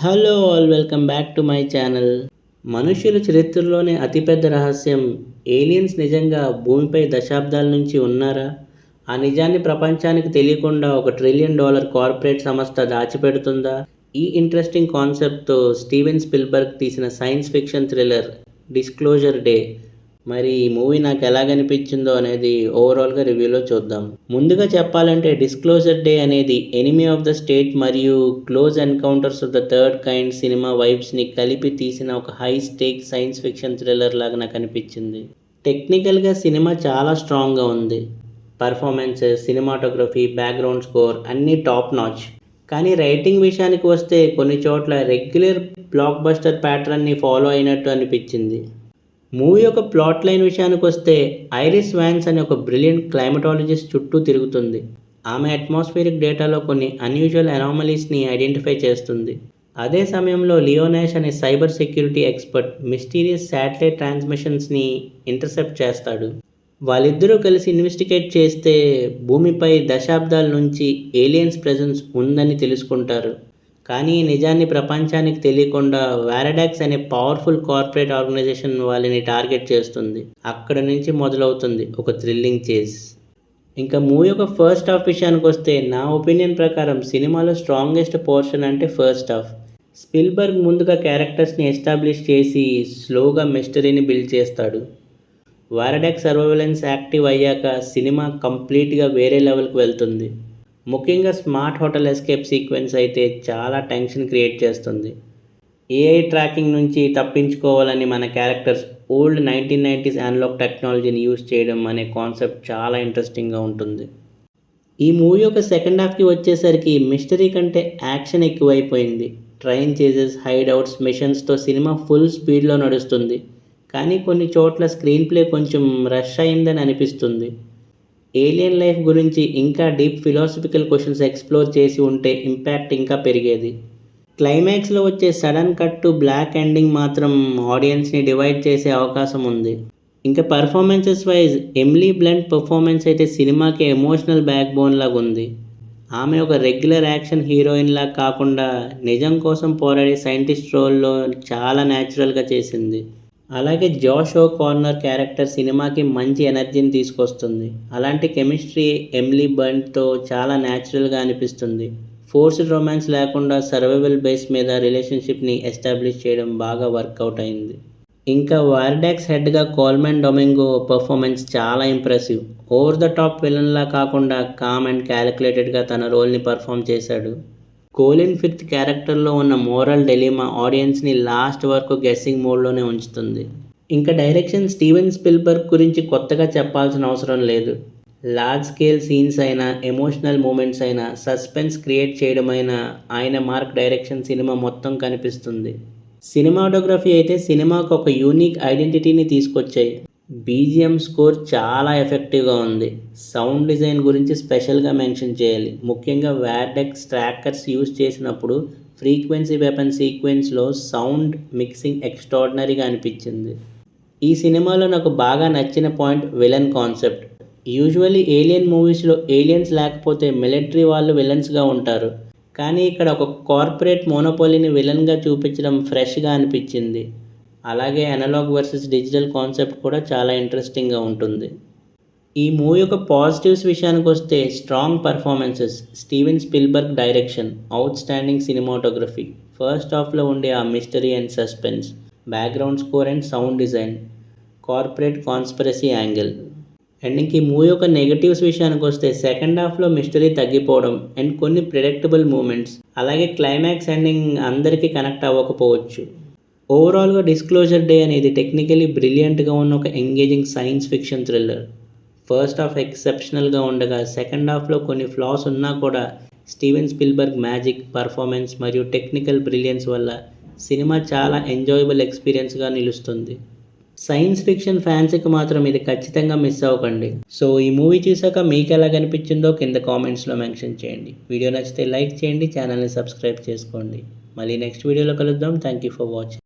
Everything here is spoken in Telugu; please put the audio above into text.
Hello all, welcome back to my channel. మనుష్యుల చరిత్రలోనే అతిపెద్ద రహస్యం, ఏలియన్స్ నిజంగా భూమిపై దశాబ్దాల నుంచి ఉన్నారా? ఆ నిజాన్ని ప్రపంచానికి తెలియకుండా $1 ట్రిలియన్ కార్పొరేట్ సంస్థ దాచిపెడుతుందా? ఈ ఇంట్రెస్టింగ్ కాన్సెప్ట్తో స్టీవెన్ స్పిల్బర్గ్ తీసిన science fiction thriller disclosure day. మరి ఈ మూవీ నాకు ఎలాగనిపించిందో అనేది ఓవరాల్గా రివ్యూలో చూద్దాం. ముందుగా చెప్పాలంటే డిస్క్లోజర్ డే అనేది ఎనిమీ ఆఫ్ ద స్టేట్ మరియు close encounters of the third kind cinema వైబ్స్ని కలిపి తీసిన ఒక high stake science fiction thriller లాగా నాకు అనిపించింది. టెక్నికల్గా సినిమా చాలా స్ట్రాంగ్గా ఉంది. పర్ఫార్మెన్సెస్, సినిమాటోగ్రఫీ, బ్యాక్గ్రౌండ్ స్కోర్ అన్నీ టాప్ నాచ్. కానీ రైటింగ్ విషయానికి వస్తే కొన్ని చోట్ల రెగ్యులర్ బ్లాక్ బస్టర్ ప్యాటర్న్ని ఫాలో అయినట్టు అనిపించింది. మూవీ యొక్క ప్లాట్ లైన్ విషయానికి వస్తే, ఐరిస్ వాన్స్ అనే ఒక బ్రిలియంట్ క్లైమటాలజిస్ట్ చుట్టూ తిరుగుతుంది. ఆమె అట్మాస్ఫియరిక్ డేటాలో కొన్ని అన్యూజువల్ అనామలీస్ని ఐడెంటిఫై చేస్తుంది. అదే సమయంలో లియోనాష్ అనే cyber security expert mysterious satellite ట్రాన్స్మిషన్స్ని ఇంటర్సెప్ట్ చేస్తాడు. వాళ్ళిద్దరూ కలిసి ఇన్వెస్టిగేట్ చేస్తే భూమిపై దశాబ్దాల నుంచి ఏలియన్స్ ప్రెజెన్స్ ఉందని తెలుసుకుంటారు. కానీ ఈ నిజాన్ని ప్రపంచానికి తెలియకుండా వారడాక్స్ అనే పవర్ఫుల్ కార్పొరేట్ ఆర్గనైజేషన్ వాళ్ళని టార్గెట్ చేస్తుంది. అక్కడ నుంచి మొదలవుతుంది ఒక థ్రిల్లింగ్ చేజ్. ఇంకా మూవీ యొక్క ఫస్ట్ హాఫ్ విషయానికి వస్తే, నా ఒపీనియన్ ప్రకారం సినిమాలో స్ట్రాంగెస్ట్ పోర్షన్ అంటే ఫస్ట్ హాఫ్. స్పిల్బర్గ్ ముందుగా క్యారెక్టర్స్ని ఎస్టాబ్లిష్ చేసి స్లోగా మిస్టరీని బిల్డ్ చేస్తాడు. వారడాక్ సర్వైలెన్స్ యాక్టివ్ అయ్యాక సినిమా కంప్లీట్గా వేరే లెవెల్కి వెళ్తుంది. ముఖ్యంగా స్మార్ట్ హోటల్ ఎస్కేప్ సీక్వెన్స్ అయితే చాలా టెన్షన్ క్రియేట్ చేస్తుంది. ఏఐ ట్రాకింగ్ నుంచి తప్పించుకోవాలని మన క్యారెక్టర్స్ ఓల్డ్ 1990s అనలాగ్ టెక్నాలజీని యూజ్ చేయడం అనే కాన్సెప్ట్ చాలా ఇంట్రెస్టింగ్గా ఉంటుంది. ఈ మూవీ యొక్క సెకండ్ హాఫ్కి వచ్చేసరికి మిస్టరీ కంటే యాక్షన్ ఎక్కువైపోయింది. ట్రైన్ చేజెస్, హైడౌట్స్, మిషన్స్తో సినిమా ఫుల్ స్పీడ్లో నడుస్తుంది. కానీ కొన్ని చోట్ల స్క్రీన్ ప్లే కొంచెం రష్ అయిందని అనిపిస్తుంది. ఏలియన్ లైఫ్ గురించి ఇంకా డీప్ ఫిలాసఫికల్ క్వశ్చన్స్ ఎక్స్ప్లోర్ చేసి ఉంటే ఇంపాక్ట్ ఇంకా పెరిగేది. క్లైమాక్స్లో వచ్చే sudden cut to black ending మాత్రం ఆడియన్స్ని డివైడ్ చేసే అవకాశం ఉంది. ఇంకా performances wise Emily Blunt performance అయితే సినిమాకి ఎమోషనల్ బ్యాక్ బోన్ లాగా ఉంది. ఆమె ఒక రెగ్యులర్ యాక్షన్ హీరోయిన్ లాగా కాకుండా నిజం కోసం పోరాడే సైంటిస్ట్ రోల్లో చాలా న్యాచురల్గా చేసింది. అలాగే జాష్ ఓ కార్నర్ క్యారెక్టర్ సినిమాకి మంచి ఎనర్జీని తీసుకొస్తుంది. అలాంటి కెమిస్ట్రీ ఎమిలీ బ్లంట్తో చాలా న్యాచురల్గా అనిపిస్తుంది. ఫోర్స్డ్ రొమాన్స్ లేకుండా సర్వైవల్ బేస్ మీద రిలేషన్షిప్ని ఎస్టాబ్లిష్ చేయడం బాగా వర్కౌట్ అయింది. ఇంకా వారడాక్స్ హెడ్గా కోల్మన్ డొమింగో పర్ఫార్మెన్స్ చాలా ఇంప్రెసివ్. ఓవర్ ద టాప్ విలన్లా కాకుండా కామ్ అండ్ క్యాలిక్యులేటెడ్గా తన రోల్ని పర్ఫామ్ చేశాడు. కోలిన్ ఫిర్త్ క్యారెక్టర్లో ఉన్న మోరల్ డెలిమా ఆడియన్స్ని లాస్ట్ వరకు గెస్సింగ్ మోడ్లోనే ఉంచుతుంది. ఇంకా డైరెక్షన్ స్టీవెన్ స్పిల్బర్గ్ గురించి కొత్తగా చెప్పాల్సిన అవసరం లేదు. లార్జ్ స్కేల్ సీన్స్ అయినా, ఎమోషనల్ మూమెంట్స్ అయినా, సస్పెన్స్ క్రియేట్ చేయడమైనా ఆయన మార్క్ డైరెక్షన్ సినిమా మొత్తం కనిపిస్తుంది. సినిమాటోగ్రఫీ అయితే సినిమాకు ఒక యూనిక్ ఐడెంటిటీని తీసుకొచ్చాయి. బీజిఎం స్కోర్ చాలా ఎఫెక్టివ్గా ఉంది. సౌండ్ డిజైన్ గురించి స్పెషల్గా మెన్షన్ చేయాలి. ముఖ్యంగా వారడాక్స్ ట్రాకర్స్ యూజ్ చేసినప్పుడు ఫ్రీక్వెన్సీ వెపన్ సీక్వెన్స్లో సౌండ్ మిక్సింగ్ ఎక్స్ట్రాడినరీగా అనిపించింది. ఈ సినిమాలో నాకు బాగా నచ్చిన point villain concept. Usually alien మూవీస్లో ఏలియన్స్ లేకపోతే మిలిటరీ వాళ్ళు విలన్స్గా ఉంటారు. కానీ ఇక్కడ ఒక కార్పొరేట్ మోనోపోలీని విలన్గా చూపించడం ఫ్రెష్గా అనిపించింది. అలాగే అనలాగ్ వర్సెస్ డిజిటల్ కాన్సెప్ట్ కూడా చాలా ఇంట్రెస్టింగ్గా ఉంటుంది. ఈ మూవీ యొక్క పాజిటివ్స్ విషయానికి వస్తే, strong performances, Steven Spielberg direction, out standing cinematography, first హాఫ్లో ఉండే ఆ mystery and suspense, background score and sound design, corporate conspiracy angle. And ఇంక ఈ మూవీ యొక్క నెగటివ్స్ విషయానికి వస్తే, సెకండ్ హాఫ్లో మిస్టరీ తగ్గిపోవడం అండ్ కొన్ని ప్రిడిక్టబుల్ మూమెంట్స్, అలాగే క్లైమాక్స్ ఎండింగ్ అందరికీ కనెక్ట్ అవ్వకపోవచ్చు. ఓవరాల్గా డిస్క్లోజర్ డే అనేది టెక్నికలీ బ్రిలియంట్గా ఉన్న ఒక engaging science fiction thriller. First half ఎక్సెప్షనల్గా ఉండగా, సెకండ్ హాఫ్లో కొన్ని ఫ్లాస్ ఉన్నా కూడా స్టీవెన్ స్పిల్బర్గ్ మ్యాజిక్, పర్ఫార్మెన్స్ మరియు టెక్నికల్ బ్రిలియన్స్ వల్ల సినిమా చాలా ఎంజాయబుల్ ఎక్స్పీరియన్స్గా నిలుస్తుంది. సైన్స్ ఫిక్షన్ ఫ్యాన్స్కి మాత్రం ఇది ఖచ్చితంగా మిస్ అవ్వకండి. సో ఈ మూవీ చూసాక మీకు ఎలా కనిపించిందో కింద కామెంట్స్లో మెన్షన్ చేయండి. వీడియో నచ్చితే లైక్ చేయండి, ఛానల్ని సబ్స్క్రైబ్ చేసుకోండి. మళ్ళీ నెక్స్ట్ వీడియోలో కలుద్దాం. Thank you for watching.